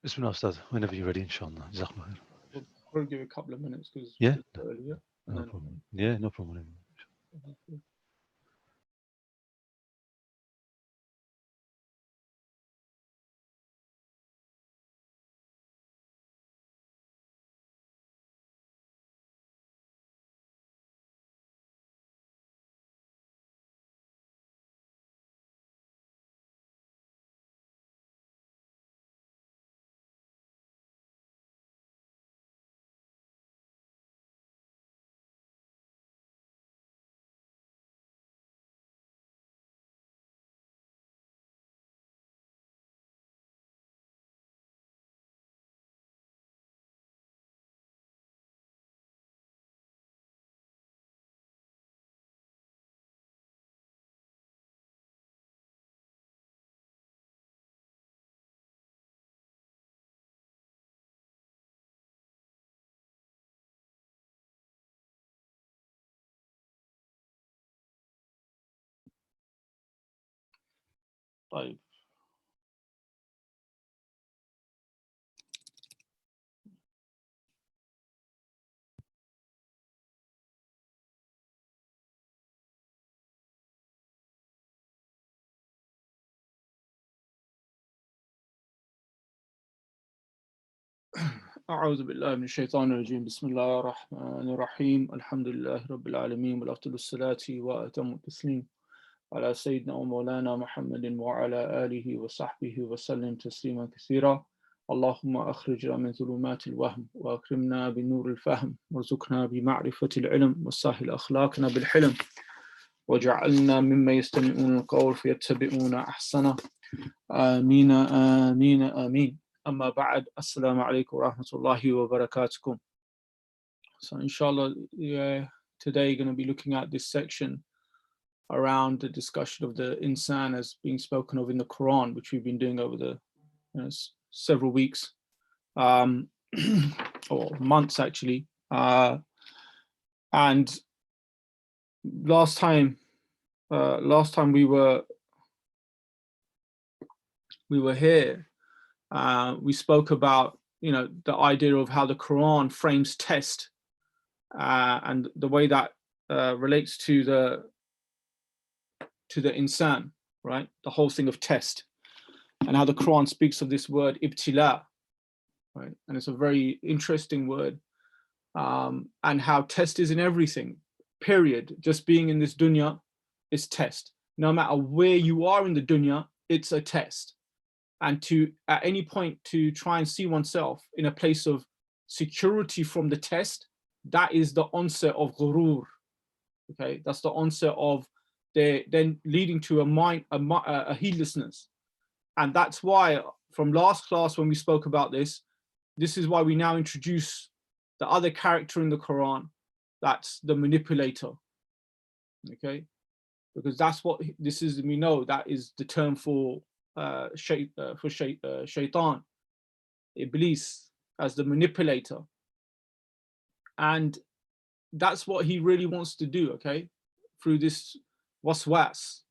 Bismillah, Ustad. Whenever you're ready, inshallah. Jazakallah khair. We'll probably give it a couple of minutes because Yeah? it's earlier. And No then problem. Yeah, no problem. طيب. أعوذ بالله من الشيطان الرجيم بسم الله الرحمن الرحيم الحمد لله رب العالمين والأفضل الصلاة وأتم التسليم على سيدنا ومولانا محمد وعلى آله وصحبه وسلم تسليما كثيرا اللهم أخرجنا من ظلمات الوهم وأكرمنا بنور الفهم وارزقنا بمعرفة العلم وسهل أخلاقنا بالحلم وجعلنا مما يستمعون القول فيتبعون أحسنه آمين آمين آمين أما بعد السلام عليكم ورحمة الله وبركاته. So inshallah, today we're going to be looking at this section around the discussion of the insan as being spoken of in the Quran, which we've been doing over the several weeks or months actually. And last time we were here, we spoke about the idea of how the Quran frames test and the way that relates to the insan, right? The whole thing of test, and how the Quran speaks of this word ibtila, right? And it's a very interesting word, and how test is in everything, period. Just being in this dunya is test. No matter where you are in the dunya, it's a test. And to at any point to try and see oneself in a place of security from the test, that is the onset of ghurur. Okay, that's the onset of then leading to a heedlessness. And that's why from last class when we spoke about this is why we now introduce the other character in the Quran, that's the manipulator. Okay, because that's what this is. We know that is the term for shaitan, Iblis, as the manipulator, and that's what he really wants to do. Okay, through this waswas.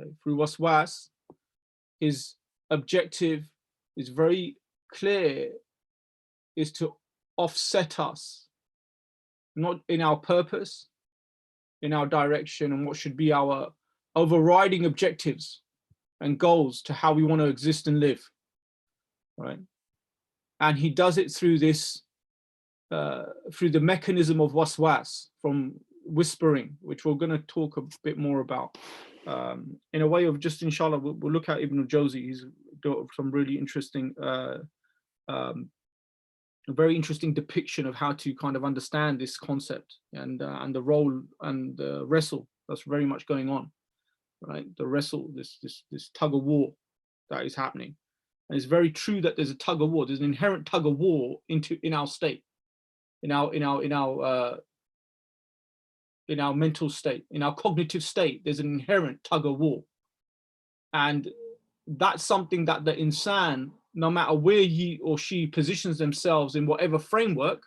Okay, through waswas, his objective is very clear: is to offset us, not in our purpose, in our direction, and what should be our overriding objectives and goals to how we want to exist and live, right? And he does it through this, through the mechanism of waswas, from whispering, which we're going to talk a bit more about. In a way of just, inshallah, we'll look at Ibn al-Jawzi. He's got some really interesting, a very interesting depiction of how to kind of understand this concept and the role and the wrestle that's very much going on. Right, the wrestle, this tug of war that is happening, and it's very true that there's a tug of war. There's an inherent tug of war in our state, in our mental state, in our cognitive state. There's an inherent tug of war, and that's something that the insan, no matter where he or she positions themselves in whatever framework,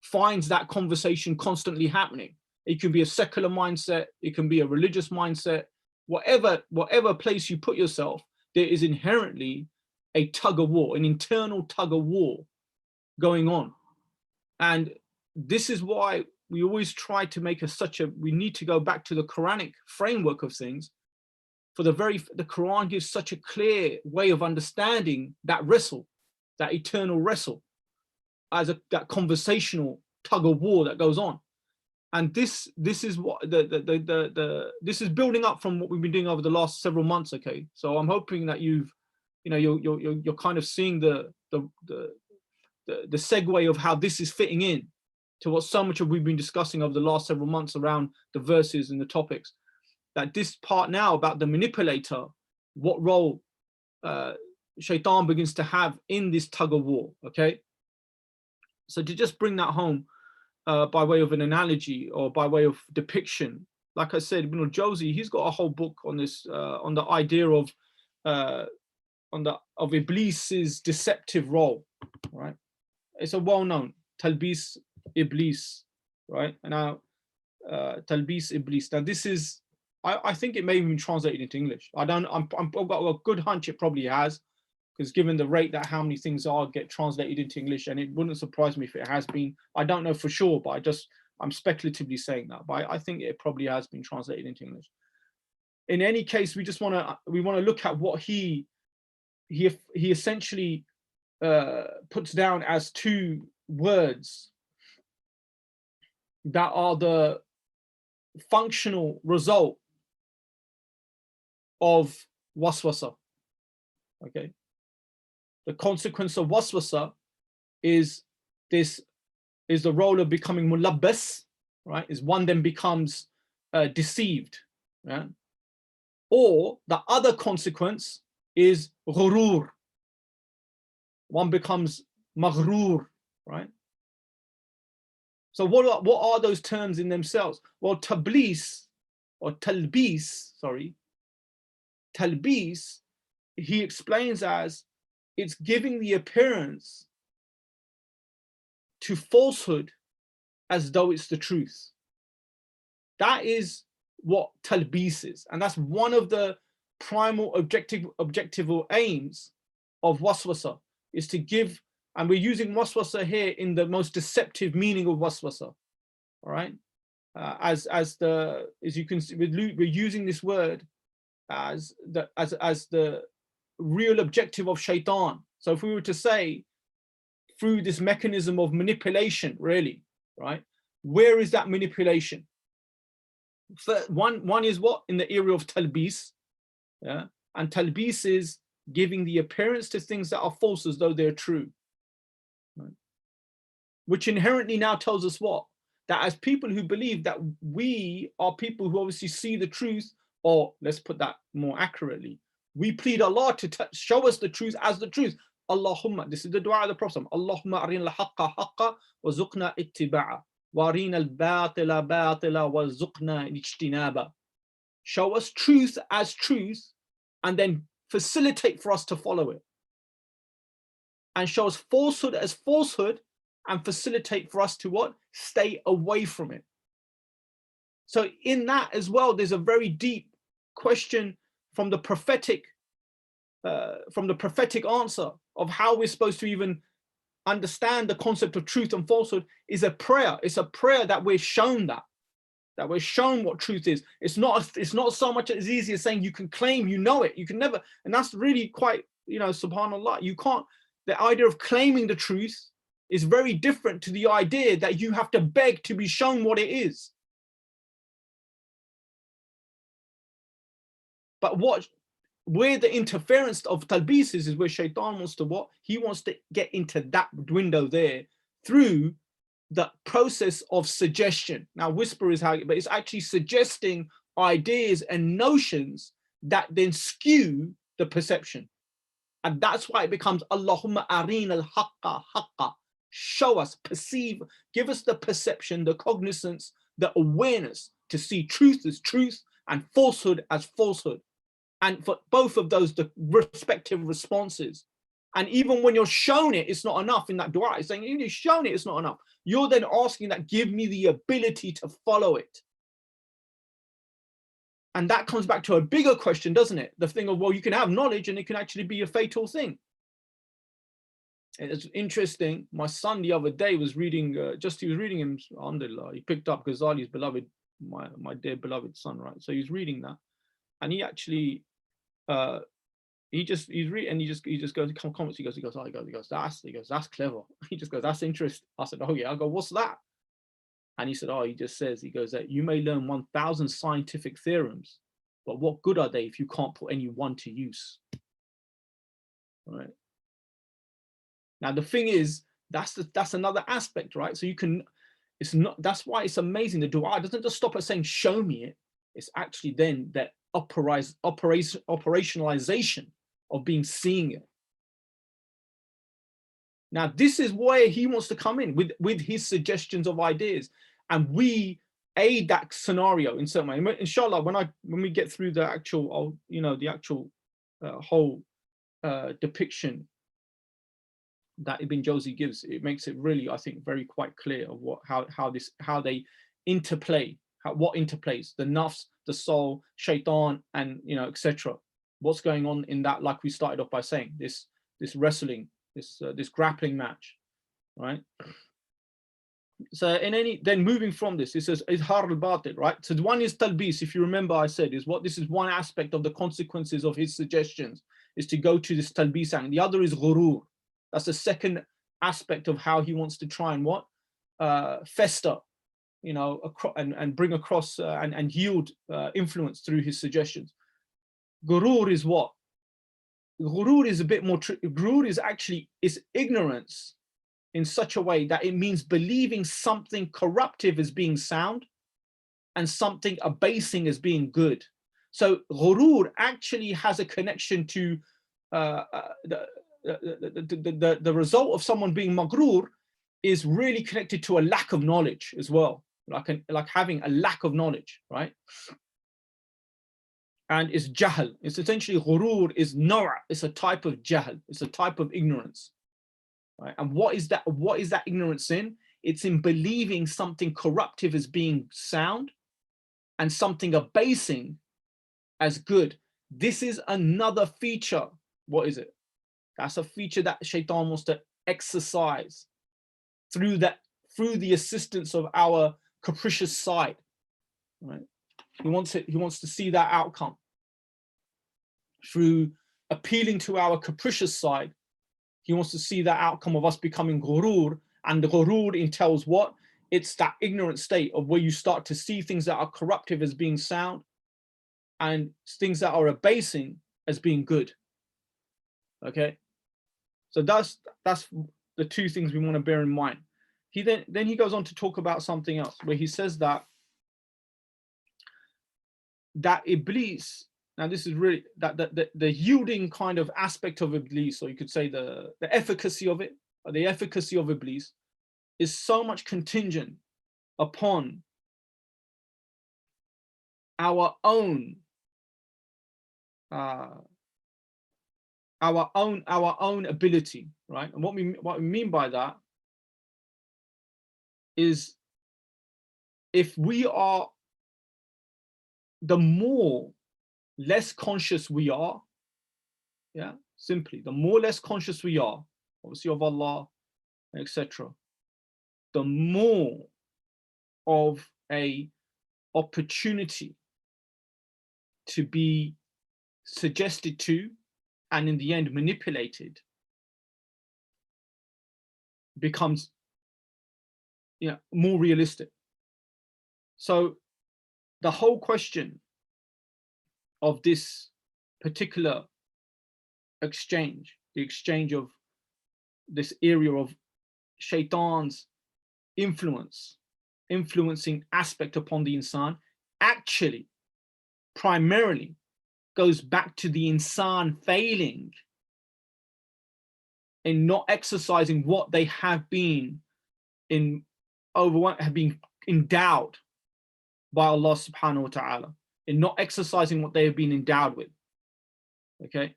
finds that conversation constantly happening. It can be a secular mindset, it can be a religious mindset. Whatever place you put yourself, there is inherently a tug of war, an internal tug of war going on. And this is why we always try to make we need to go back to the Quranic framework of things. The Quran gives such a clear way of understanding that wrestle, that eternal wrestle, as that conversational tug of war that goes on. And this is what this is building up from what we've been doing over the last several months. Okay, so I'm hoping that you're kind of seeing the segue of how this is fitting in to what so much of we've been discussing over the last several months around the verses and the topics. That this part now about the manipulator, what role Shaitan begins to have in this tug of war. Okay, so to just bring that home by way of an analogy or by way of depiction, like I said, Ibn al-Jawzi, he's got a whole book on this, on the idea of Iblis's deceptive role, right? It's a well-known Talbis Iblis, right? And now Talbis Iblis. Now this is, I think it may have been translated into English. I've got a good hunch it probably has, because given the rate that how many things get translated into English, and it wouldn't surprise me if it has been. I don't know for sure, but I'm speculatively saying that. But I think it probably has been translated into English. In any case, we want to look at what he essentially puts down as two words that are the functional result of waswasa. Okay, the consequence of waswasa is the role of becoming mulabbas, right? Is one then becomes deceived, right? Or the other consequence is ghurur. One becomes maghrur, right? So what are those terms in themselves? Well, talbis, he explains as it's giving the appearance to falsehood as though it's the truth. That is what talbis is, and that's one of the primal objective aims of waswasa, is to give, and we're using waswasa here in the most deceptive meaning of waswasa. All right, as you can see, we're using this word as the real objective of shaitan. So if we were to say through this mechanism of manipulation, really, right, where is that manipulation? One is what? In the area of talbis, yeah, and talbis is giving the appearance to things that are false as though they're true, right? Which inherently now tells us what? That as people who believe that we are people who obviously see the truth, or let's put that more accurately, we plead Allah to show us the truth as the truth. Allahumma, this is the dua of the Prophet, Allahumma arina al-haqqa haqqa wa zuqna ittiba'a wa arina al-batila batila wa zuqna ijtinaba. Show us truth as truth and then facilitate for us to follow it. And show us falsehood as falsehood and facilitate for us to what? Stay away from it. So in that as well, there's a very deep question from the prophetic answer of how we're supposed to even understand the concept of truth and falsehood is a prayer. It's a prayer that we're shown that we're shown what truth is. It's not so much as easy as saying you can claim you know it. You can never, and that's really quite, subhanallah, you can't, the idea of claiming the truth is very different to the idea that you have to beg to be shown what it is. But where the interference of talbis is where shaitan wants to what? He wants to get into that window there through the process of suggestion. Now, whisper is how, but it's actually suggesting ideas and notions that then skew the perception. And that's why it becomes Allahumma arina al-haqqa haqqa. Show us, perceive, give us the perception, the cognizance, the awareness to see truth as truth and falsehood as falsehood. And for both of those, the respective responses. And even when you're shown it, it's not enough in that dua. It's saying, you're shown it, it's not enough. You're then asking that, give me the ability to follow it. And that comes back to a bigger question, doesn't it? The thing of, well, you can have knowledge and it can actually be a fatal thing. It's interesting. My son the other day was reading, he was reading him, alhamdulillah, he picked up Ghazali's beloved, my dear beloved son, right? So he's reading that, and he actually, he's reading, and he just goes, comments, he goes, that's clever. He just goes, that's interesting. I said, oh yeah. I go, what's that? And he said, oh, he just says, he goes that you may learn 1,000 scientific theorems, but what good are they if you can't put any one to use? All right. Now the thing is, that's another aspect, right? So you can, it's not, that's why it's amazing. The dua doesn't just stop at saying, show me it. It's actually then that operationalization of seeing it. Now this is where he wants to come in with his suggestions of ideas, and we aid that scenario in some way. Inshallah, when we get through the actual, the actual whole depiction that Ibn Jawzi gives, it makes it really, I think, very quite clear of how they interplay, what interplays, the nafs, the soul, shaitan, and etc. What's going on in that, like we started off by saying, this wrestling, this grappling match, right? So then moving from this, it says izhar al-batil, right? So the one is talbis, if you remember I said, this is one aspect of the consequences of his suggestions, is to go to this talbis, and the other is ghurur. That's the second aspect of how he wants to try and fester, and bring across and yield influence through his suggestions. Ghurur is what? Ghurur is a bit more, ghurur is actually ignorance in such a way that it means believing something corruptive as being sound and something abasing as being good. So ghurur actually has a connection to the result of someone being maghrur is really connected to a lack of knowledge as well, like having a lack of knowledge, right? And it's jahl. It's essentially ghurur is naw'. It's a type of jahl. It's a type of ignorance, right? And what is that? What is that ignorance in? It's in believing something corruptive as being sound and something abasing as good. This is another feature. What is it? That's a feature that shaitan wants to exercise through the assistance of our capricious side, right? He wants to see that outcome through appealing to our capricious side. He wants to see that outcome of us becoming ghurur, and the ghurur entails what? It's that ignorant state of where you start to see things that are corruptive as being sound and things that are abasing as being good. Okay, so that's the two things we want to bear in mind. Then he goes on to talk about something else where he says that Iblis, now this is really the yielding kind of aspect of Iblis, or you could say the efficacy of it, or the efficacy of Iblis is so much contingent upon our own ability, right? And what we mean by that is, if we are, the more less conscious we are, yeah, simply, the more less conscious we are, obviously, of Allah, etc., the more of a opportunity to be suggested to and in the end manipulated becomes more realistic. So the whole question of this particular exchange, the exchange of this area of shaitan's influencing aspect upon the insan, actually primarily goes back to the insan failing in not exercising what they have been endowed by Allah subhanahu wa ta'ala, in not exercising what they have been endowed with. Okay,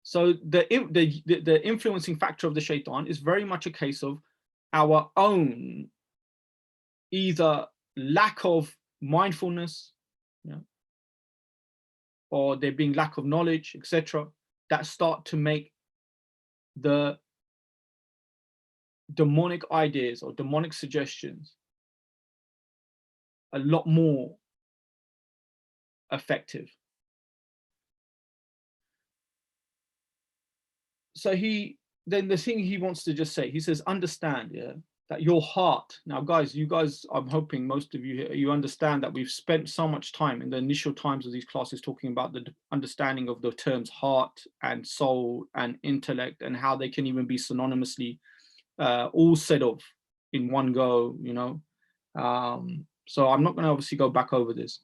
so the influencing factor of the shaitan is very much a case of our own either lack of mindfulness, or there being lack of knowledge, etc., that start to make the demonic ideas or demonic suggestions a lot more effective. So then the thing he wants to just say, he says, understand, yeah, that your heart. Now, guys, you guys, I'm hoping most of you here, you understand that we've spent so much time in the initial times of these classes talking about the understanding of the terms heart and soul and intellect and how they can even be synonymously all said of in one go, you know. So I'm not going to obviously go back over this,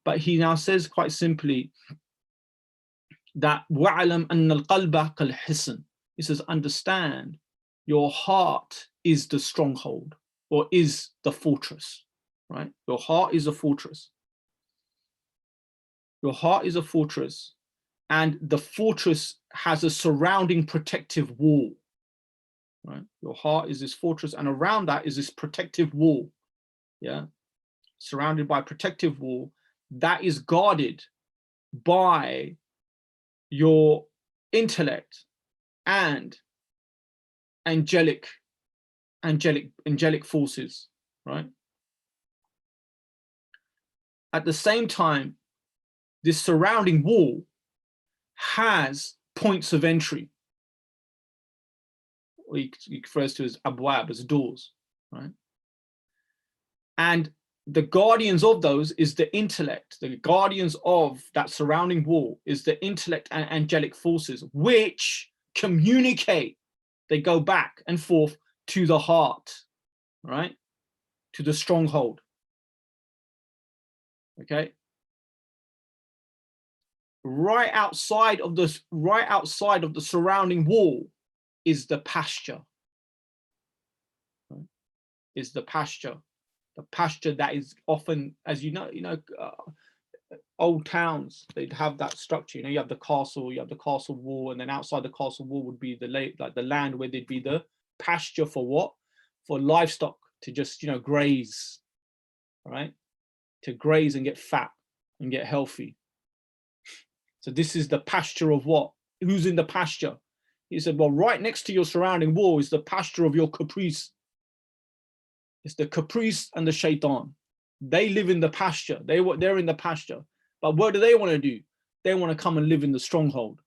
but he now says quite simply that وَعْلَمْ أَنَّ الْقَلْبَ كَالْحِصْنِ. He says, understand your heart is the stronghold or is the fortress, right? Your heart is a fortress. Your heart is a fortress, and the fortress has a surrounding protective wall, right? Your heart is this fortress, and around that is this protective wall, yeah? Surrounded by a protective wall that is guarded by your intellect and angelic forces, right? At the same time, this surrounding wall has points of entry. He refers to as abwab, as doors, right? And the guardians of those is the intellect. The guardians of that surrounding wall is the intellect and angelic forces, which communicate. They go back and forth to the heart, right? To the stronghold. Okay. Right outside of the surrounding wall is the pasture. Right? Is the pasture. The pasture that is often, as you know, old towns, they'd have that structure. You know, you have the castle wall, and then outside the castle wall would be the land where there'd be the pasture for what? For livestock to just, graze, right? To graze and get fat and get healthy. So this is the pasture of what? Who's in the pasture? He said, well, right next to your surrounding wall is the pasture of your caprice. It's the caprice and the shaitan. They live in the pasture. They're in the pasture. But what do they want to do? They want to come and live in the stronghold.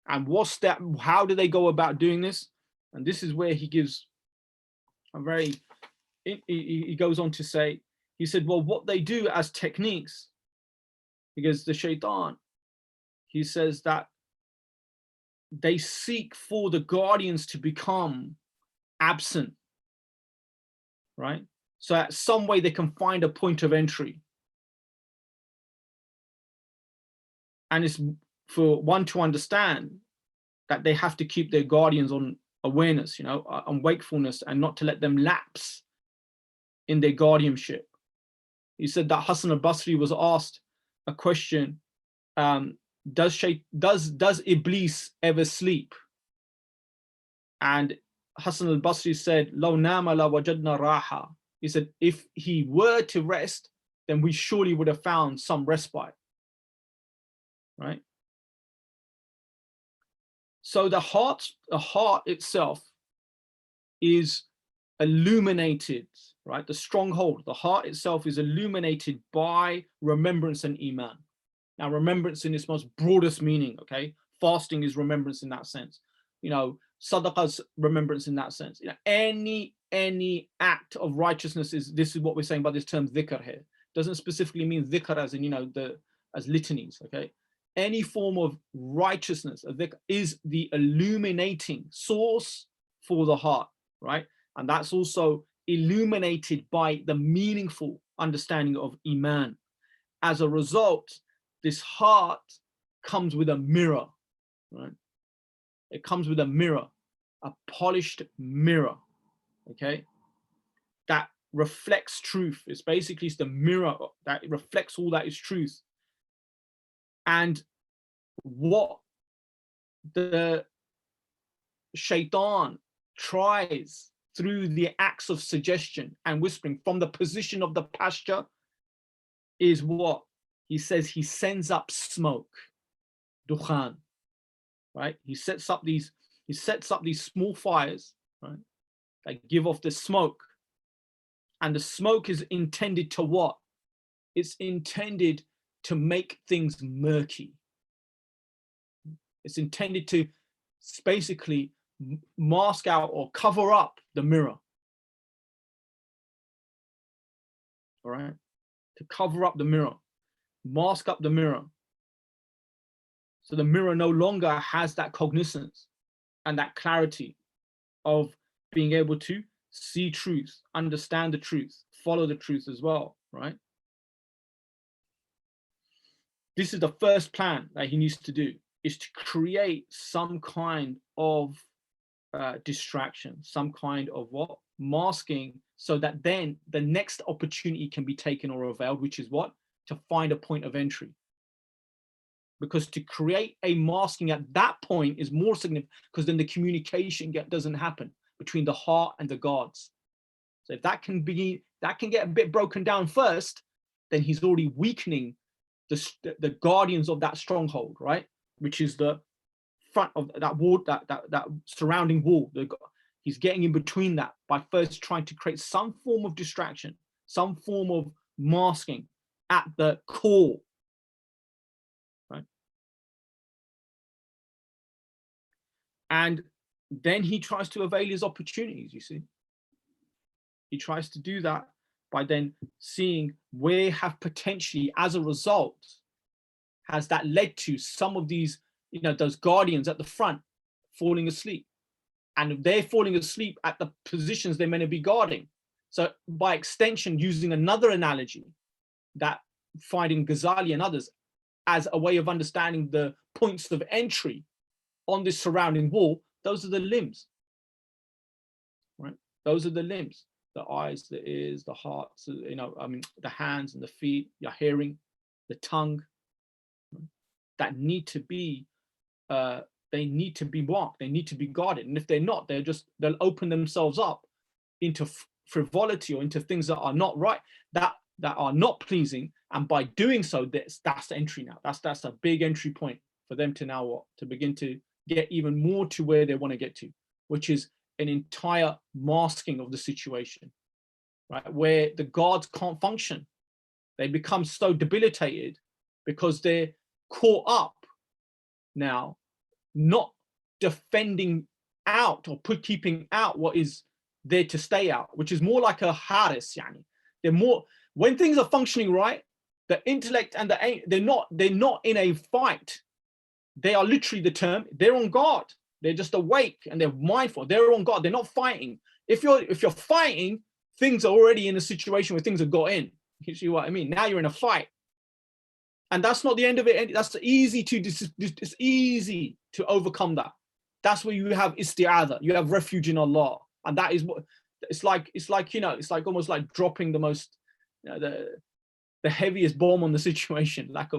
And what's that? How do they go about doing this? And this is where he gives a very, he goes on to say, he said, well, what they do as techniques, because the shaitan, he says that they seek for the guardians to become absent, right? So at some way they can find a point of entry. And it's for one to understand that they have to keep their guardians on awareness, on wakefulness, and not to let them lapse in their guardianship. He said that Hassan al-Basri was asked a question, does Iblis ever sleep? And Hassan al-Basri said, "Law nama la wajadna raha." He said, if he were to rest, then we surely would have found some respite, right? So the heart itself is illuminated, right? The stronghold, the heart itself is illuminated by remembrance and iman. Now, remembrance in its most broadest meaning, okay? Fasting is remembrance in that sense. Sadaqah's remembrance in that sense. Any act of righteousness this is what we're saying by this term dhikr here. Doesn't specifically mean dhikr as in, as litanies, okay? Any form of righteousness is the illuminating source for the heart, right? And that's also illuminated by the meaningful understanding of iman. As a result, this heart comes with a mirror, right? It comes with a mirror, a polished mirror, okay? That reflects truth. It's basically the mirror that reflects all that is truth. And what the shaitan tries through the acts of suggestion and whispering from the position of the pasture is what? He says he sends up smoke, dukhan, right? He sets up these small fires, right? That give off the smoke. And the smoke is intended to what? It's intended to make things murky. It's intended to basically mask out or cover up the mirror. All right? To cover up the mirror, mask up the mirror. So the mirror no longer has that cognizance and that clarity of being able to see truth, understand the truth, follow the truth as well, right? This is the first plan that he needs to do, is to create some kind of distraction, some kind of what? Masking, so that then the next opportunity can be taken or availed, which is what? To find a point of entry. Because to create a masking at that point is more significant, because then the communication doesn't happen between the heart and the gods. So if that can get a bit broken down first, then he's already weakening the guardians of that stronghold, right? Which is the front of that wall, that surrounding wall. He's getting in between that by first trying to create some form of distraction, some form of masking at the core, right? And then he tries to avail his opportunities, you see. He tries to do that by then seeing where have potentially, as a result, has that led to some of these, those guardians at the front falling asleep. And if they're falling asleep at the positions they're meant to be guarding. So by extension, using another analogy, that finding Ghazali and others as a way of understanding the points of entry on this surrounding wall, those are the limbs, right? Those are the limbs, the eyes, the ears, the hearts, the hands and the feet, your hearing, the tongue, right? That need to be, they need to be marked, they need to be guarded. And if they're not, they'll open themselves up into frivolity or into things that are not right, that are not pleasing. And by doing so, that's the entry now. That's a big entry point for them to now what? To begin to get even more to where they want to get to, which is an entire masking of the situation, right? Where the guards can't function. They become so debilitated because they're caught up now, not defending out or keeping out what is there to stay out, which is more like a haris, yani. They're more, when things are functioning right, the intellect and they're not in a fight. They are literally the term, they're on guard. They're just awake and they're mindful. They're on guard. They're not fighting. If you're fighting, things are already in a situation where things have got in. You see what I mean? Now you're in a fight. And that's not the end of it. That's easy it's easy to overcome that. That's where you have isti'adha. You have refuge in Allah. And that is what it's like almost like dropping the most, the heaviest bomb on the situation. That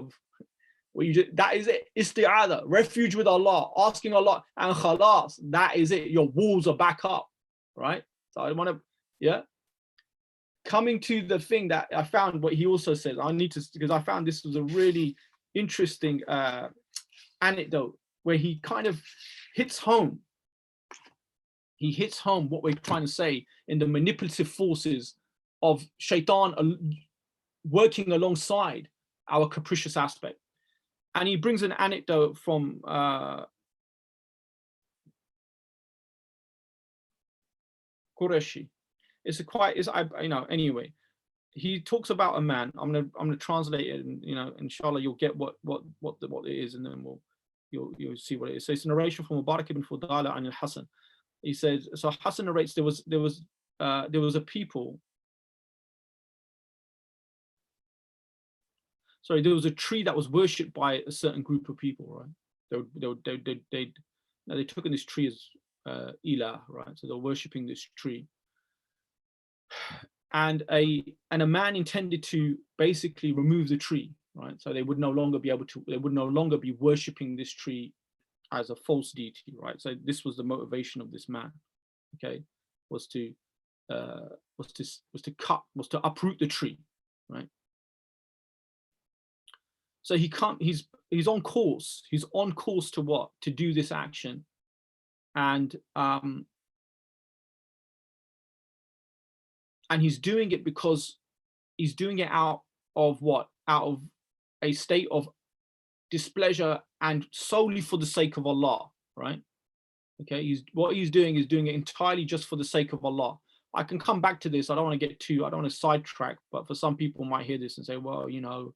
is it. Isti'adha, refuge with Allah, asking Allah, and khalas, that is it. Your walls are back up, right? So I want to, coming to the thing that I found, what he also says, because I found this was a really interesting anecdote where he kind of hits home. He hits home what we're trying to say in the manipulative forces of shaitan working alongside our capricious aspect. And he brings an anecdote from Qureshi. Anyway, he talks about a man. I'm gonna translate it, and inshallah you'll get what it is, and then you'll see what it is. So it's a narration from Mubarak ibn Fudala and al-Hasan. He says, so Hasan narrates there was a people. Sorry, there was a tree that was worshipped by a certain group of people, right? They took in this tree as ilah, right? So they're worshipping this tree, and a man intended to basically remove the tree, right? So they would no longer be worshipping this tree as a false deity, right? So this was the motivation of this man, okay, was to uproot the tree, right? So he can't, he's on course. He's on course to what? To do this action. And he's doing it because he's doing it out of what? Out of a state of displeasure and solely for the sake of Allah, right? Okay, what he's doing is doing it entirely just for the sake of Allah. I can come back to this. I don't want to I don't want to sidetrack, but for some people might hear this and say, well, you know,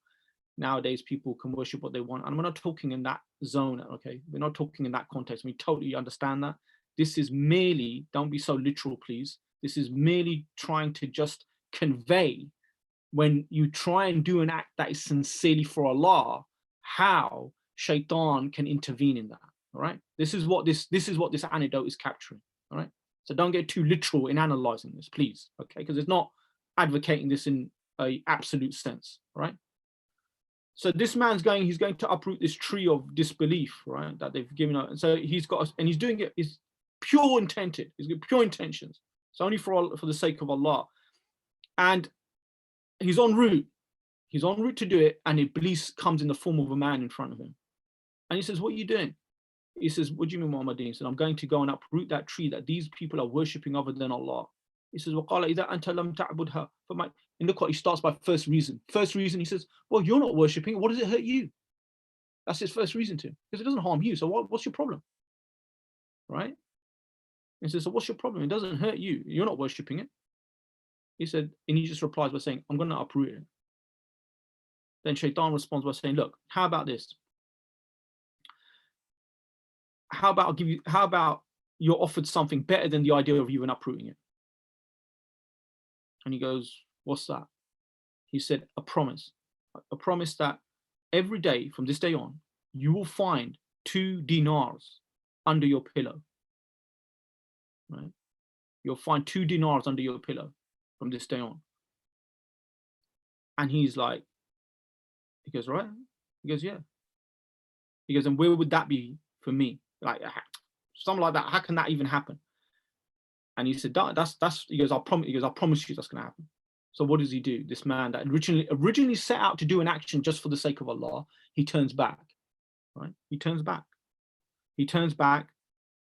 nowadays people can worship what they want. And we're not talking in that zone, okay? We're not talking in that context. We totally understand that. This is merely, don't be so literal, please. This is merely trying to just convey, when you try and do an act that is sincerely for Allah, how shaitan can intervene in that. All right. This is what this antidote is capturing. All right. So don't get too literal in analyzing this, please. Okay, because it's not advocating this in an absolute sense. All right. So this man's he's going to uproot this tree of disbelief, right? That they've given out. And so he's doing it is pure intented. He's got pure intentions. It's only for the sake of Allah. And he's en route. He's en route to do it. And Iblis comes in the form of a man in front of him. And he says, what are you doing? He says, what do you mean, Muhammadin? He said, I'm going to go and uproot that tree that these people are worshipping other than Allah. He says, وَقَالَ إِذَا أَنْتَ لَمْ تَعْبُدْهَا. And look what he starts by first reason. First reason, he says, well, you're not worshipping it. What does it hurt you? That's his first reason to him. Because it doesn't harm you. So what's your problem? Right? He says, so what's your problem? It doesn't hurt you. You're not worshipping it. He said, and he just replies by saying, I'm going to uproot it. Then Shaitan responds by saying, look, how about this? How about you're offered something better than the idea of you and uprooting it? And he goes, what's that? He said, a promise that every day from this day on, you will find 2 dinars under your pillow. Right? You'll find 2 dinars under your pillow from this day on. And he's like, he goes, right? He goes, yeah. He goes, and where would that be for me? Like something like that. How can that even happen? And he said, that's. He goes, I promise you that's going to happen. So what does he do? This man that originally set out to do an action just for the sake of Allah, he turns back. Right? He turns back. He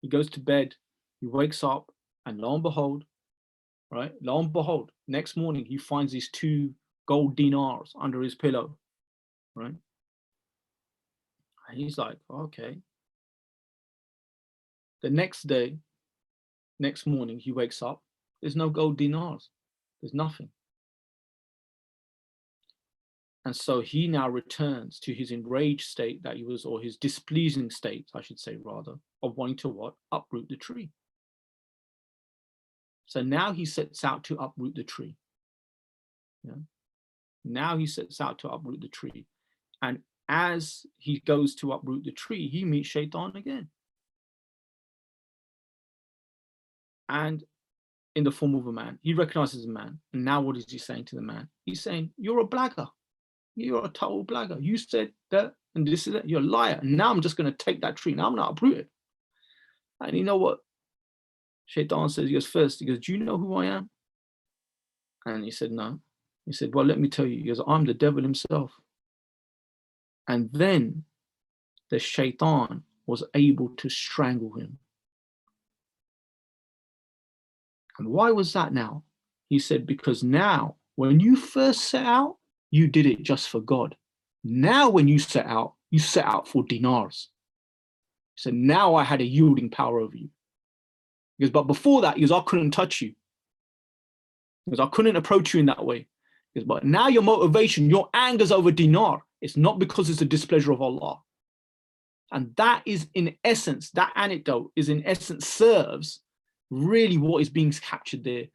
goes to bed. He wakes up, and lo and behold, right? Lo and behold, next morning he finds these 2 gold dinars under his pillow. Right? And he's like, okay. The next morning, he wakes up. There's no gold dinars. There's nothing. And so he now returns to his enraged state that he was, or his displeasing state, I should say, rather, of wanting to what? Uproot the tree. So now he sets out to uproot the tree. Yeah. Now he sets out to uproot the tree. And as he goes to uproot the tree, he meets Shaitan again. And in the form of a man, he recognizes a man. And now what is he saying to the man? He's saying, you're a blagger. You're a total blagger. You said that, and this is it. You're a liar. And now I'm just going to take that tree. Now I'm going to uproot it. And you know what Shaitan says? He goes, first, he goes, do you know who I am? And he said, no. He said, well, let me tell you. He goes, I'm the devil himself. And then the Shaitan was able to strangle him. And why was that now? He said, because now, when you first set out, you did it just for God. Now, when you set out for dinars. He said, now I had a yielding power over you. Because, but before that, because I couldn't touch you. Because I couldn't approach you in that way. Because, but now your motivation, your anger's over dinar. It's not because it's a displeasure of Allah. And that is in essence, that antidote is in essence serves really what is being captured there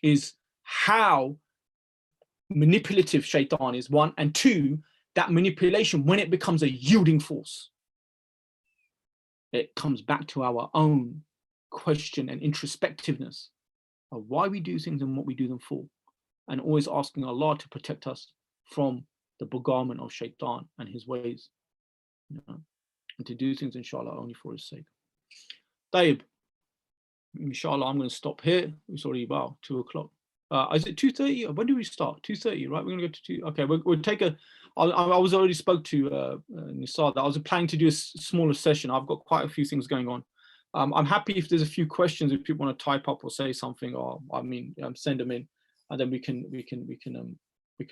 is how manipulative Shaitan is, 1, and 2, that manipulation, when it becomes a yielding force, it comes back to our own question and introspectiveness of why we do things and what we do them for, and always asking Allah to protect us from the beguilement of Shaitan and his ways, you know, and to do things inshallah only for his sake. Thaqib. Inshallah, I'm going to stop here. It's already about 2 o'clock. Is it 2:30? When do we start? 2:30, right? We're going to go to 2. Okay, we'll take a I was already spoke to Nisar that I was planning to do a smaller session. I've got quite a few things going on. I'm happy if there's a few questions, if people want to type up or say something, or I mean, send them in, and then we can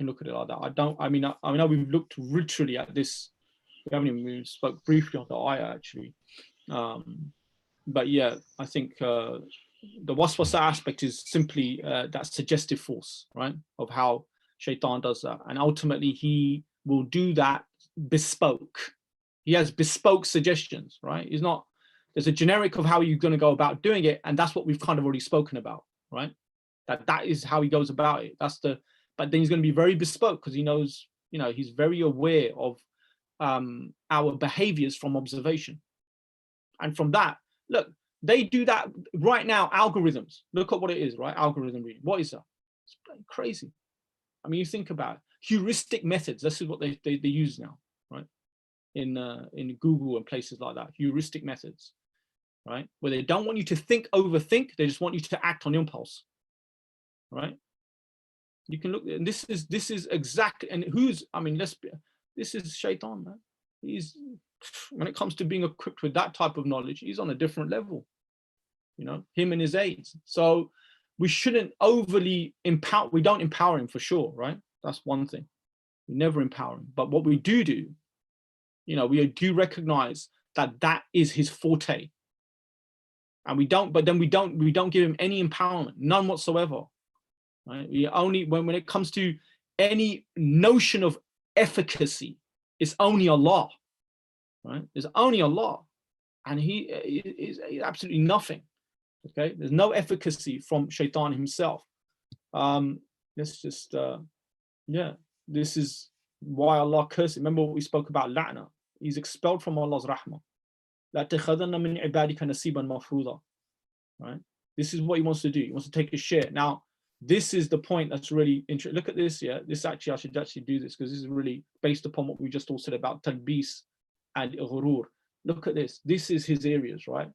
look at it like that. I know we've looked literally at this. We haven't even spoke briefly on the ayah actually. But yeah, I think the waswasa aspect is simply that suggestive force, right? Of how Shaitan does that. And ultimately he will do that bespoke. He has bespoke suggestions, right? He's not, there's a generic of how you're going to go about doing it. And that's what we've kind of already spoken about, right? That is how he goes about it. But then he's going to be very bespoke because he knows, he's very aware of our behaviors from observation. And from that, look, they do that right now, algorithms. Look at what it is, right? Algorithm reading. What is that? It's crazy. I mean, you think about it. Heuristic methods. This is what they use now, right? In Google and places like that. Heuristic methods, right? Where they don't want you to overthink. They just want you to act on impulse, right? You can look, and this is exactly, and this is Shaitan, man. He's, when it comes to being equipped with that type of knowledge, he's on a different level, him and his aides. So we shouldn't overly empower, we don't empower him for sure, right? That's one thing. We never empower him. But what we do, we do recognize that is his forte. And we don't give him any empowerment, none whatsoever. Right? We only, when it comes to any notion of efficacy, it's only Allah, right? It's only Allah, and he is absolutely nothing. Okay, there's no efficacy from Shaitan himself. Let's just, this is why Allah curses. Remember what we spoke about la'na. He's expelled from Allah's rahmah. La takhadhanna min ibadika nasiban mafruḍa. Right? This is what he wants to do. He wants to take a share. Now, this is the point that's really interesting. Look at this, yeah. This actually, I should actually do this because this is really based upon what we just all said about talbis and ghurur. Look at this. This is his areas, right?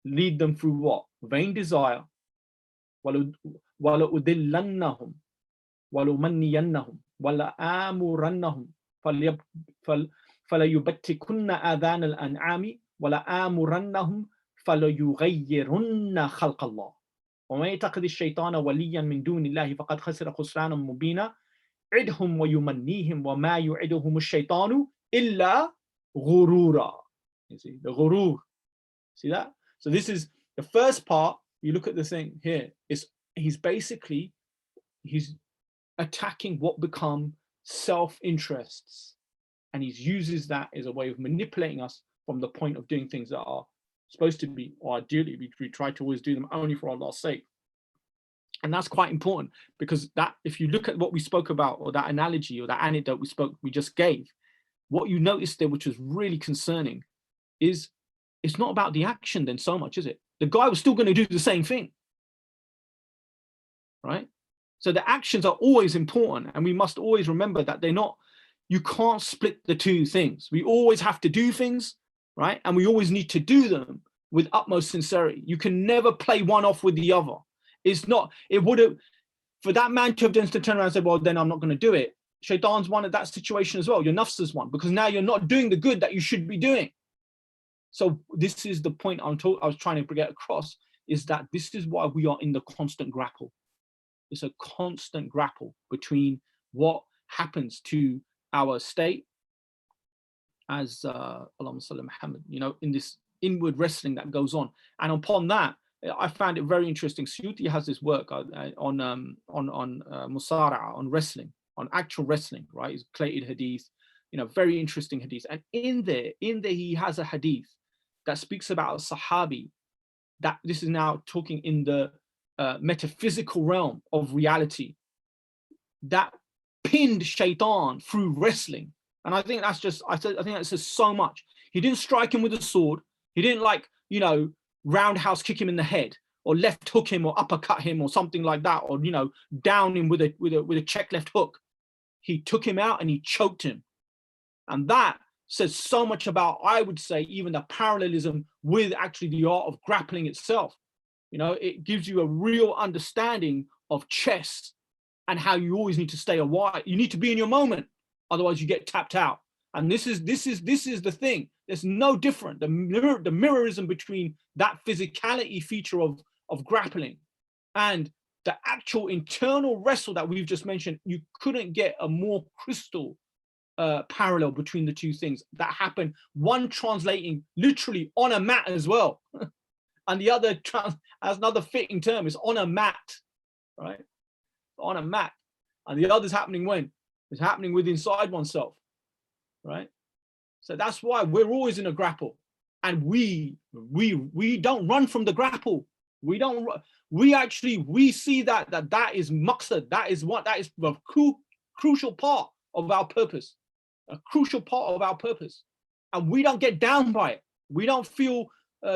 Lead them through what? Vain desire. وَلَأُذِلَّنَّهُمْ وَلَأُمَنِّيَنَّهُمْ وَلَآمُرَنَّهُمْ فَلَيُبَتِّكُنَّ آذَانَ الْأَنْعَامِ وَلَآمُرَنَّهُمْ فَلَيُغَيِّرُنَّ خَلْقَ اللَّهِ وَمَن يَتَّخِذِ الشَّيْطَانَ وَلِيًّا مِن دُونِ اللَّهِ فَقَدْ خَسِرَ خُسْرَانًا مُبِينًا عِدْهُمْ وَيُمَنِّيهِمْ وَمَا يُعِدُهُمُ الشَّيْطَانُ إِلَّا غُرُورًا. You see, the ghurur. See that? So this is the first part. You look at the thing here. He's attacking what become self-interests, and he uses that as a way of manipulating us from the point of doing things that are supposed to be, or ideally we try to always do them only for Allah's sake. And that's quite important, because that, if you look at what we spoke about, or that analogy or that anecdote we just gave, what you noticed there, which was really concerning, is it's not about the action then so much, is it? The guy was still going to do the same thing, right? So the actions are always important, and we must always remember that they're not, you can't split the two things. We always have to do things, right? And we always need to do them with utmost sincerity. You can never play one off with the other. It's not, it would have, for that man to have done to turn around and say, well, then I'm not going to do it. Shaitan's one of that situation as well. Your nafs is one, because now you're not doing the good that you should be doing. So this is the point I was trying to get across, is that this is why we are in the constant grapple. It's a constant grapple between what happens to our state as Allahumma salli Muhammad, in this inward wrestling that goes on. And upon that, I found it very interesting. Suyuti has this work on musara'a, on wrestling, on actual wrestling, right? It's collated hadith, very interesting hadith. And in there he has a hadith that speaks about a sahabi, that this is now talking in the metaphysical realm of reality, that pinned Shaitan through wrestling. And I think that's just, I think that says so much. He didn't strike him with a sword. He didn't roundhouse kick him in the head, or left hook him, or uppercut him, or something like that, or down him with a check left hook. He took him out and he choked him. And that says so much about, I would say, even the parallelism with actually the art of grappling itself. It gives you a real understanding of chess and how you always need to stay a while. You need to be in your moment. Otherwise, you get tapped out. And this is the thing. There's no different. The mirrorism between that physicality feature of grappling and the actual internal wrestle that we've just mentioned. You couldn't get a more crystal parallel between the two things that happen. One translating literally on a mat as well, and the other, as another fitting term, is on a mat, right? On a mat, and the other's happening when it's happening within inside oneself, right? So that's why we're always in a grapple, and we don't run from the grapple. We don't. We see that is maqsad. That is a crucial part of our purpose. A crucial part of our purpose, and we don't get down by it. We don't feel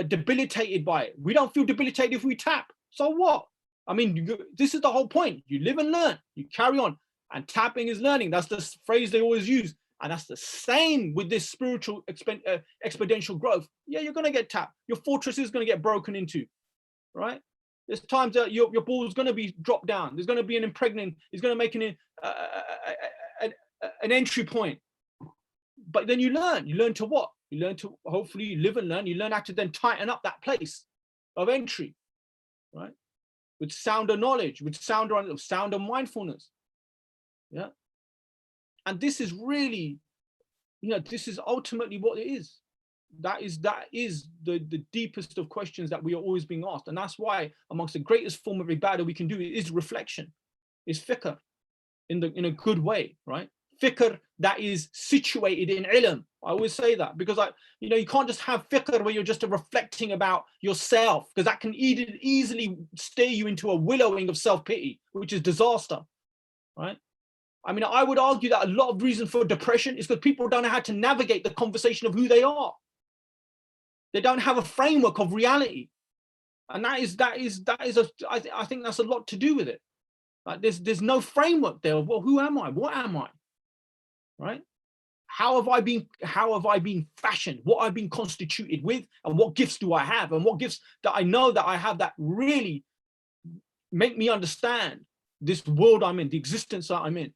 debilitated by it. We don't feel debilitated if we tap. So what? I mean, this is the whole point. You live and learn. You carry on, and tapping is learning. That's the phrase they always use, and that's the same with this spiritual exponential growth. Yeah, you're going to get tapped. Your fortress is going to get broken into, right? There's times that your ball is going to be dropped down. There's going to be an impregnant. It's going to make an entry point. But then you learn to what? You learn to, hopefully you live and learn. You learn how to then tighten up that place of entry, right? With sounder knowledge, with sounder mindfulness. Yeah. And this is really, this is ultimately what it is. That is the deepest of questions that we are always being asked. And that's why amongst the greatest form of ibadah we can do is reflection, is fikr in a good way, right? Fikr that is situated in ilm. I always say that because you can't just have fikr where you're just reflecting about yourself, because that can easily steer you into a willowing of self-pity, which is disaster, right? I mean, I would argue that a lot of reason for depression is because people don't know how to navigate the conversation of who they are. They don't have a framework of reality, and I think that's a lot to do with it. Like there's no framework there of, well, who am I? What am I? Right? How have I been fashioned? What I've been constituted with, and what gifts do I have, and what gifts that I know that I have that really make me understand this world I'm in, the existence that I'm in,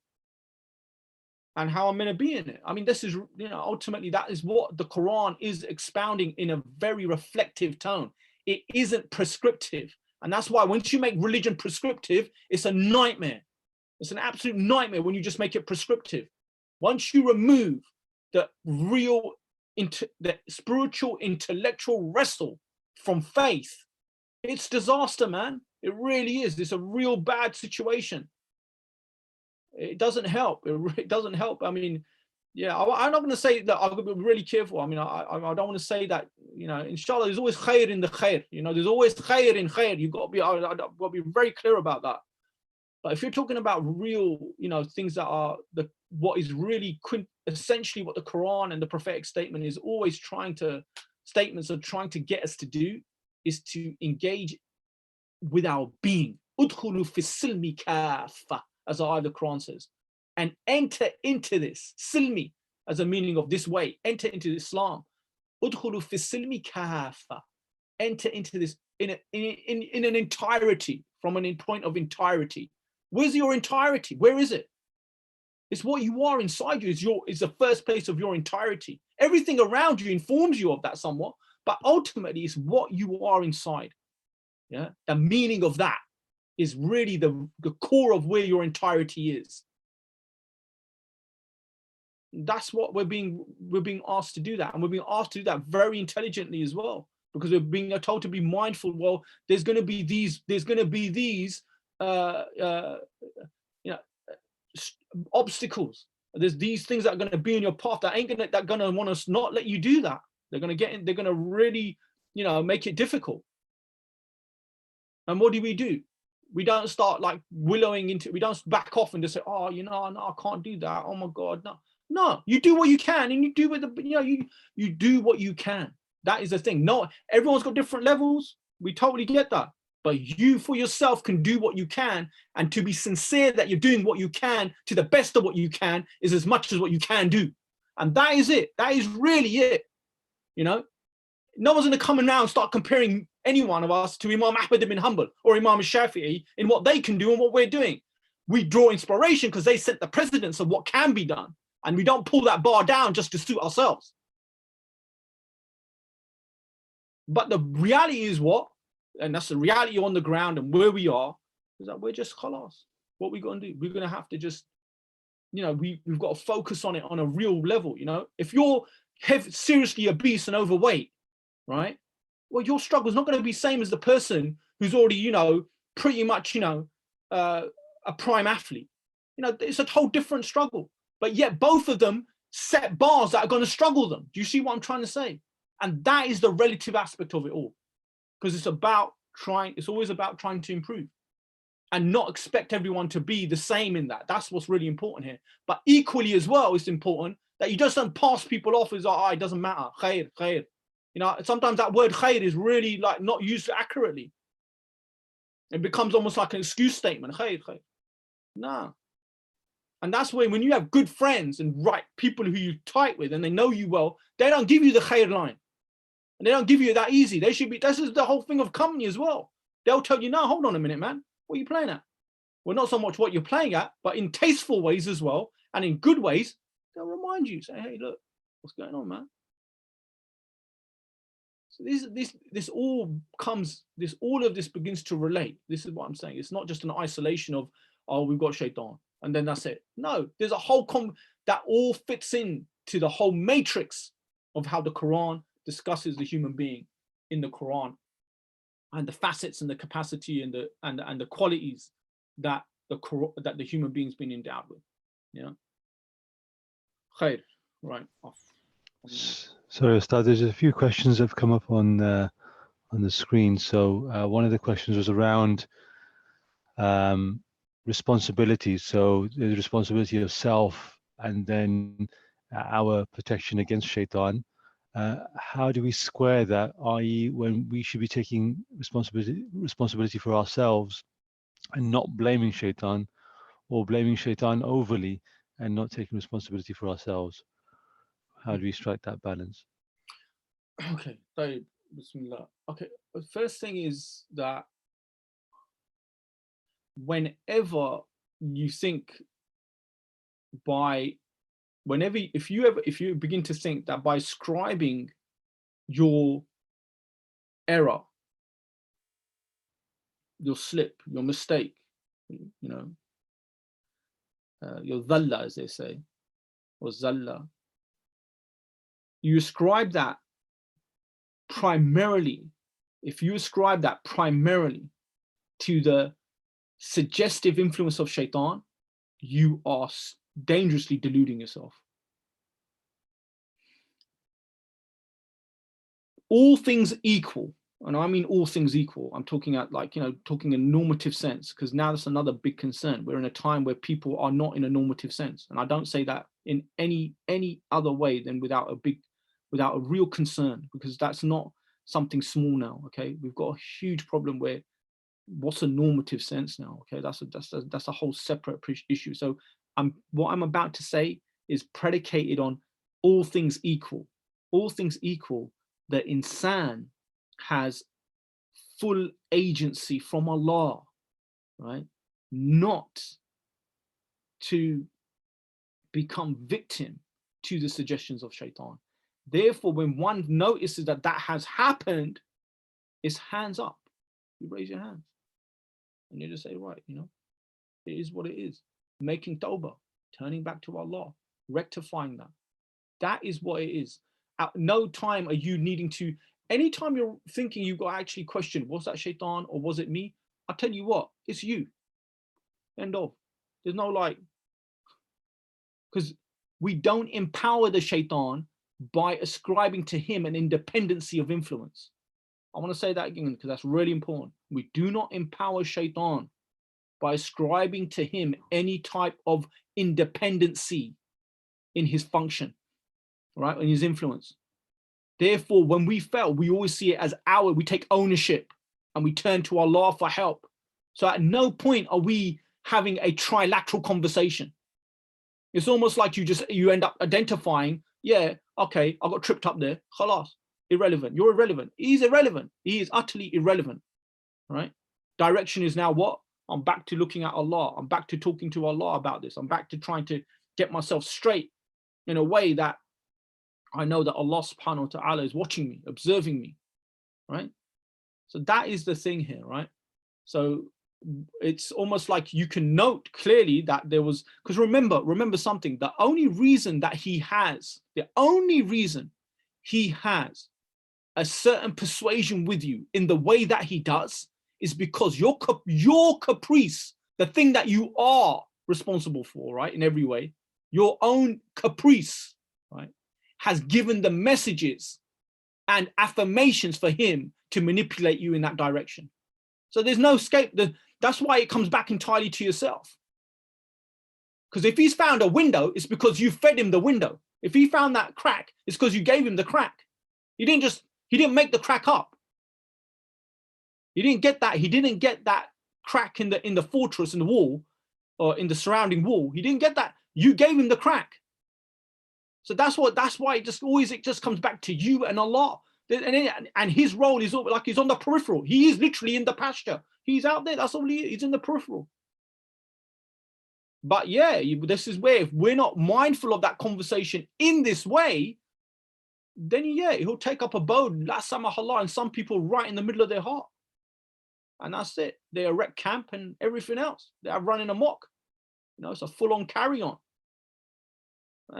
and how I'm going to be in it. I mean, this is, ultimately that is what the Quran is expounding in a very reflective tone. It isn't prescriptive. And that's why once you make religion prescriptive, it's a nightmare. It's an absolute nightmare when you just make it prescriptive. Once you remove the the spiritual intellectual wrestle from faith, it's disaster, man. It really is. It's a real bad situation. It doesn't help. It doesn't help. I mean, yeah, I'm not going to say that. I'm going to be really careful. I mean, I don't want to say that, inshallah, there's always khair in the khair. There's always khair in khair. You've got to be very clear about that. But if you're talking about real, things that are what is really essentially what the Quran and the prophetic statement is always statements are trying to get us to do, is to engage with our being. Udkhulu fi silmi kaffa, as the Quran says, and enter into this silmi as a meaning of this way. Enter into Islam. Udkhulu fi silmi kaffa. Enter into this in an entirety, from a point of entirety. Where's your entirety? Where is it? It's what you are inside you. Is the first place of your entirety. Everything around you informs you of that somewhat, but ultimately it's what you are inside. Yeah, the meaning of that is really the core of where your entirety is. That's what we're being asked to do that, and we're being asked to do that very intelligently as well, because we're being told to be mindful. Well, there's going to be these obstacles. There's these things that are going to be in your path that are going to want to not let you do that. They're going to get in. They're going to really, make it difficult. And what do? We don't start like willowing into. We don't back off and just say, "Oh, no, I can't do that. Oh my God, no." You do what you can, and you do with you do what you can. That is the thing. No, everyone's got different levels. We totally get that. But you for yourself can do what you can, and to be sincere that you're doing what you can to the best of what you can is as much as what you can do. And that is it. That is really it. No one's going to come around and start comparing any one of us to Imam Ahmad ibn Hanbal or Imam Shafi'i in what they can do and what we're doing. We draw inspiration because they set the precedence of what can be done. And we don't pull that bar down just to suit ourselves. But the reality is what? And that's the reality on the ground and where we are, is that we're just khalas. What we're going to do? We're going to have to just, you know, we've got to focus on it on a real level, you know? If you're seriously obese and overweight, right? Well, your struggle is not going to be the same as the person who's already, you know, pretty much, you know, a prime athlete. You know, it's a whole different struggle. But yet both of them set bars that are going to struggle them. Do you see what I'm trying to say? And that is the relative aspect of it all. Because it's about trying, it's always about trying to improve and not expect everyone to be the same in that. That's what's really important here. But equally as well, it's important that you just don't pass people off as, oh, it doesn't matter, khair, khair. You know, sometimes that word khair is really like not used accurately. It becomes almost like an excuse statement, khair, khair. No. And that's when you have good friends and right people who you tight with and they know you well, they don't give you the khair line. And they don't give you that easy. They should be, this is the whole thing of company as well. They'll tell you, no, hold on a minute, man. What are you playing at? Well, not so much what you're playing at, but in tasteful ways as well. And in good ways, they'll remind you, say, hey, look, what's going on, man? So this all comes, all of this begins to relate. This is what I'm saying. It's not just an isolation of, oh, we've got shaitan, and then that's it. No, there's a whole that all fits in to the whole matrix of how the Quran discusses the human being in the Quran, and the facets and the capacity and the qualities that the human being's been endowed with. Yeah. Khair. Right. Off. Sorry, Ustad, there's a few questions that have come up on the screen. So one of the questions was around responsibilities. So the responsibility of self and then our protection against shaitan. How do we square that, i.e. when we should be taking responsibility for ourselves and not blaming shaitan, or blaming shaitan overly and not taking responsibility for ourselves? How do we strike that balance? Okay, Bismillah. Okay, the first thing is that whenever you think if you begin to think that by ascribing your error, your slip, your mistake, you know, your dhalla, as they say, or zalla, you ascribe that primarily, if you ascribe that primarily to the suggestive influence of shaitan, you are dangerously deluding yourself. All things equal, and I mean all things equal, I'm talking at talking in normative sense, because now that's another big concern. We're in a time where people are not in a normative sense, and I don't say that in any other way than without a real concern, because that's not something small now. Okay, we've got a huge problem where what's a normative sense now? Okay, that's a whole separate issue. So what I'm about to say is predicated on all things equal. All things equal, the insan has full agency from Allah, right? Not to become victim to the suggestions of shaitan. Therefore, when one notices that has happened, it's hands up. You raise your hands and you just say, right, you know, it is what it is. Making tawbah, turning back to Allah, rectifying that. That is what it is. At no time are you needing to, anytime you're thinking you've got to actually question, was that shaitan or was it me? I'll tell you what, it's you. End of. There's no like, because we don't empower the shaitan by ascribing to him an independency of influence. I want to say that again because that's really important. We do not empower shaitan by ascribing to him any type of independency in his function, right, in his influence. Therefore, when we fail, we always see it as we take ownership and we turn to Allah for help. So at no point are we having a trilateral conversation. It's almost like you end up identifying, yeah, okay, I got tripped up there, khalas, irrelevant. You're irrelevant. He's irrelevant. He is utterly irrelevant, right? Direction is now what? I'm back to looking at Allah. I'm back to talking to Allah about this. I'm back to trying to get myself straight in a way that I know that Allah subhanahu wa ta'ala is watching me, observing me, right? So that is the thing here, right? So it's almost like you can note clearly that there was, because remember something, the only reason he has a certain persuasion with you in the way that he does is because your caprice, the thing that you are responsible for, right, in every way, your own caprice, right, has given the messages and affirmations for him to manipulate you in that direction. So there's no escape. That's why it comes back entirely to yourself. Because if he's found a window, it's because you fed him the window. If he found that crack, it's because you gave him the crack. He didn't make the crack up. He didn't get that crack in the fortress, in the wall, or in the surrounding wall. He didn't get that. You gave him the crack. So that's why it just comes back to you and Allah. And his role is like he's on the peripheral. He is literally in the pasture. He's out there. That's all he is. He's in the peripheral. But yeah, this is where if we're not mindful of that conversation in this way, then yeah, he'll take up abode, la samahallah, and some people right in the middle of their heart. And that's it. They erect camp and everything else. They are running amok. It's a full-on carry-on.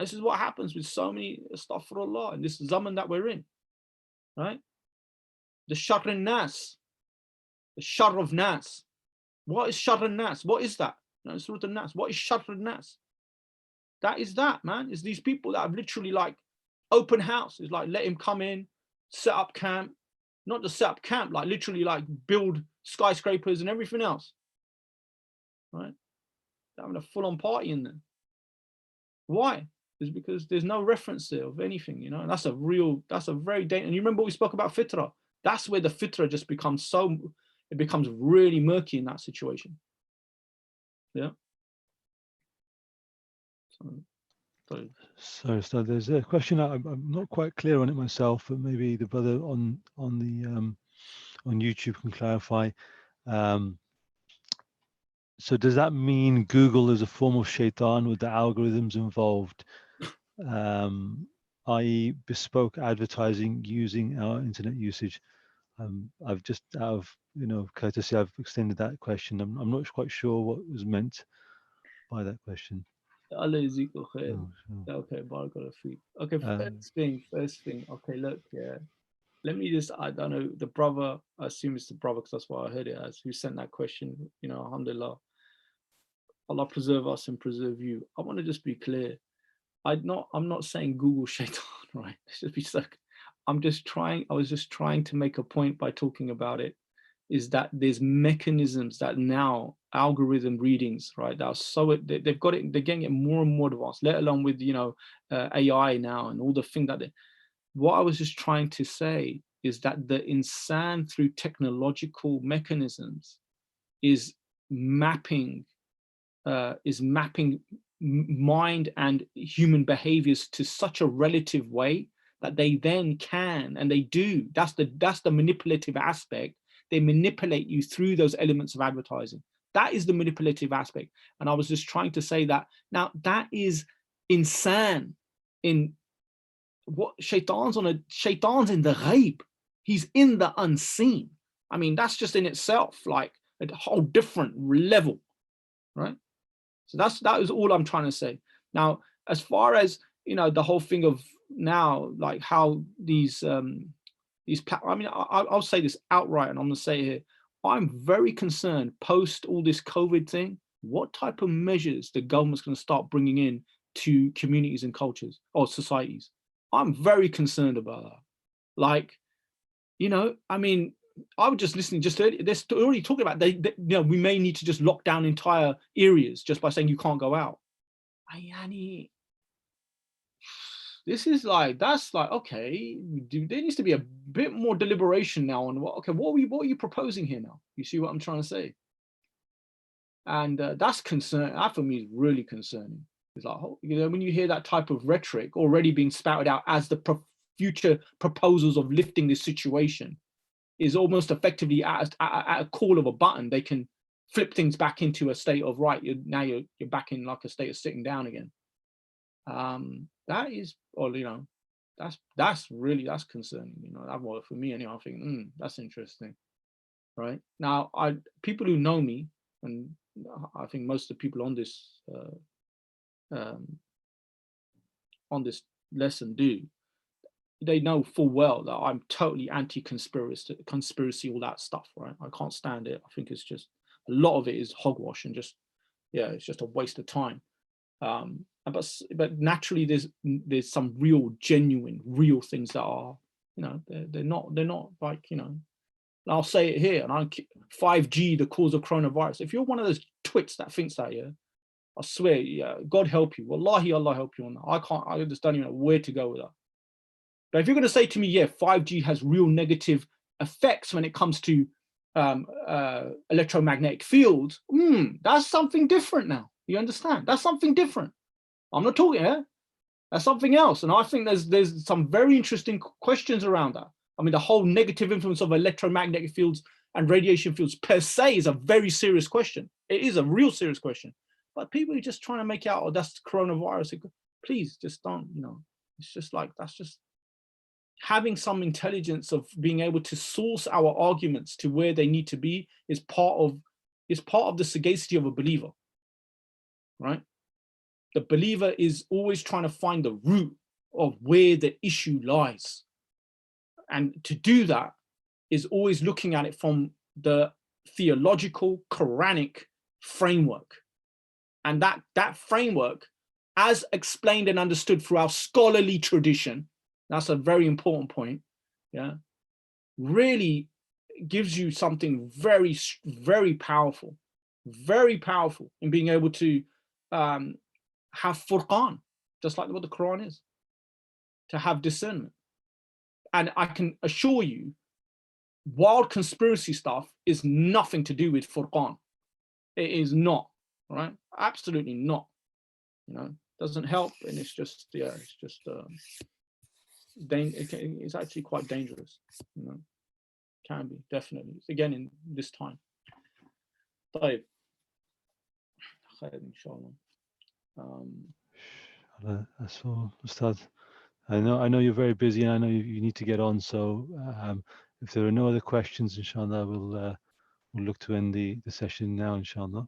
This is what happens with so many astaghfirullah in this zaman that we're in. Right? The sharr nas, the sharr of nas. What is sharr nas? What is that? Surah An-Nas. What is sharr nas? That is that, man. It's these people that have literally like open house. It's like let him come in, set up camp, not just set up camp, like literally like build skyscrapers and everything else. Right? They're having a full-on party in there. Why? Is because there's no reference there of anything, and that's a very dangerous. And you remember we spoke about fitrah. That's where the fitrah just becomes it becomes really murky in that situation. Yeah. So there's a question I'm not quite clear on it myself, but maybe the brother on YouTube can clarify. So does that mean Google is a form of shaitan with the algorithms involved? I.e. bespoke advertising using our internet usage. I've just out of courtesy, I've extended that question. I'm not quite sure what was meant by that question. Allah is equal. Oh, sure. Okay, barakallah feek. Okay, first thing. Okay, look, yeah. Let me just, I don't know, the brother, I assume it's the brother because that's what I heard it as, who sent that question, alhamdulillah. Allah preserve us and preserve you. I want to just be clear. I'm not saying Google shaitan, right? Let's just be stuck. I was just trying to make a point by talking about it, is that there's mechanisms that now algorithm readings, right? That are so they've got it, they're getting it more and more advanced, let alone with AI now and all the thing that what I was just trying to say is that the insan through technological mechanisms is mapping mind and human behaviors to such a relative way that they then can, and they do, that's the manipulative aspect. They manipulate you through those elements of advertising. That is the manipulative aspect. And I was just trying to say that now that is insan in what shaitan's in the ghaib. He's in the unseen. I mean, that's just in itself like a whole different level, right? So that is all I'm trying to say. Now, as far as the whole thing of now, like how these I'll say this outright, and I'm gonna say it here. I'm very concerned post all this COVID thing, what type of measures the government's gonna start bringing in to communities and cultures or societies. I'm very concerned about that. Like, I mean, I was just listening just earlier, they're already talking about we may need to just lock down entire areas just by saying you can't go out. This is like, that's like, okay, there needs to be a bit more deliberation now on what are you proposing here now? You see what I'm trying to say? And that's concern. That for me is really concerning. It's like, when you hear that type of rhetoric already being spouted out as the future proposals of lifting this situation, is almost effectively at a call of a button, they can flip things back into a state of right. You're back in like a state of sitting down again. that is, or you know, that's concerning. You know, that was for me anyway. I think that's interesting, right? Now, people who know me, and I think most of the people on this lesson do, they know full well that I'm totally anti-conspiracy, all that stuff, right? I can't stand it. I think it's just, a lot of it is hogwash and just, yeah, it's just a waste of time. But naturally there's some genuine real things that are, you know, they're not like, you know, and I'll say it here, and 5G, the cause of coronavirus. If you're one of those twits that thinks that, yeah, I swear, yeah, God help you. Wallahi, Allah help you on that. I just don't even know where to go with that. But if you're going to say to me, yeah, 5G has real negative effects when it comes to electromagnetic fields, that's something different now. You understand? That's something different. I'm not talking here. That's something else. And I think there's some very interesting questions around that. I mean, the whole negative influence of electromagnetic fields and radiation fields per se is a very serious question. It is a real serious question. But people are just trying to make out, oh, that's coronavirus. Please just don't, you know, it's just like, that's just having some intelligence of being able to source our arguments to where they need to be is part of the sagacity of a believer, right? The believer is always trying to find the root of where the issue lies. And to do that is always looking at it from the theological, Quranic framework. And that framework, as explained and understood through our scholarly tradition, that's a very important point, yeah, really gives you something very, very powerful in being able to have Furqan, just like what the Quran is, to have discernment. And I can assure you, wild conspiracy stuff is nothing to do with Furqan. It is not, right? Absolutely not. You know, doesn't help, and it's just, yeah, it's just it's actually quite dangerous. You know, can be, definitely. Again, in this time. طيب. Inshallah. That's all, Ustad. I know you're very busy, and I know you need to get on. So if there are no other questions, inshallah, we'll look to end the session now, inshallah.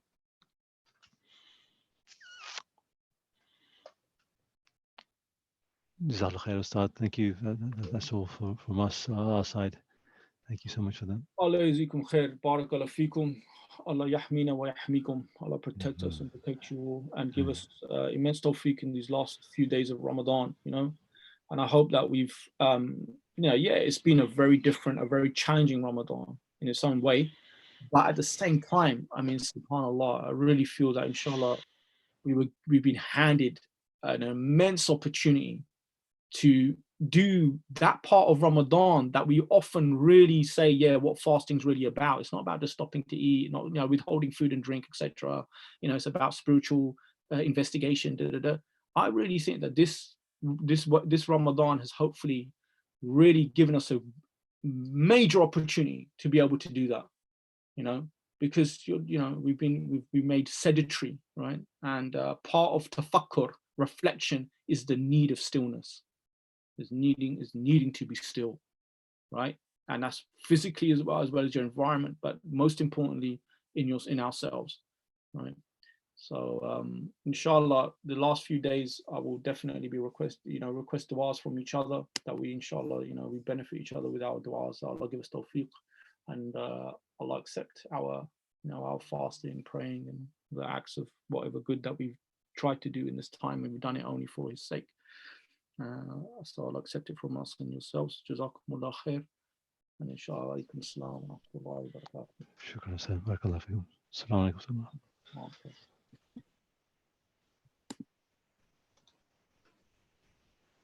Jazakallah khair, Ustad. Thank you. That's all from us, our side. Thank you so much for that. Allah yazikum khair. Barakallah fikum. Allah yahmina wa yahmikum. Allah protect us and protect you all, and give us immense tawfiq in these last few days of Ramadan, you know. And I hope that we've, you know, yeah, it's been a very different, a very challenging Ramadan in its own way. But at the same time, I mean, subhanAllah, I really feel that inshallah, we've been handed an immense opportunity to do that part of Ramadan that we often really say, yeah, what fasting's really about. It's not about just stopping to eat, not, you know, withholding food and drink, etc. You know, it's about spiritual investigation. I really think that this Ramadan has hopefully really given us a major opportunity to be able to do that. You know, because you know we've made sedentary, right? And part of tafakkur, reflection, is the need of stillness. Is needing to be still, right? And that's physically as well as your environment, but most importantly in ourselves, right? So inshallah, the last few days I will definitely be request du'as from each other, that we inshallah, you know, we benefit each other with our du'as. Allah give us tawfiq, and Allah accept our, you know, our fasting, praying, and the acts of whatever good that we've tried to do in this time, and we've done it only for His sake. So I'll accept it from us and yourselves. Jazakumullah khair. And inshallah, alaikum assalam wa rahmatullahi wa barakatuh. Shukran, Ustad. Barakallah feekum. Assalamu alaikum.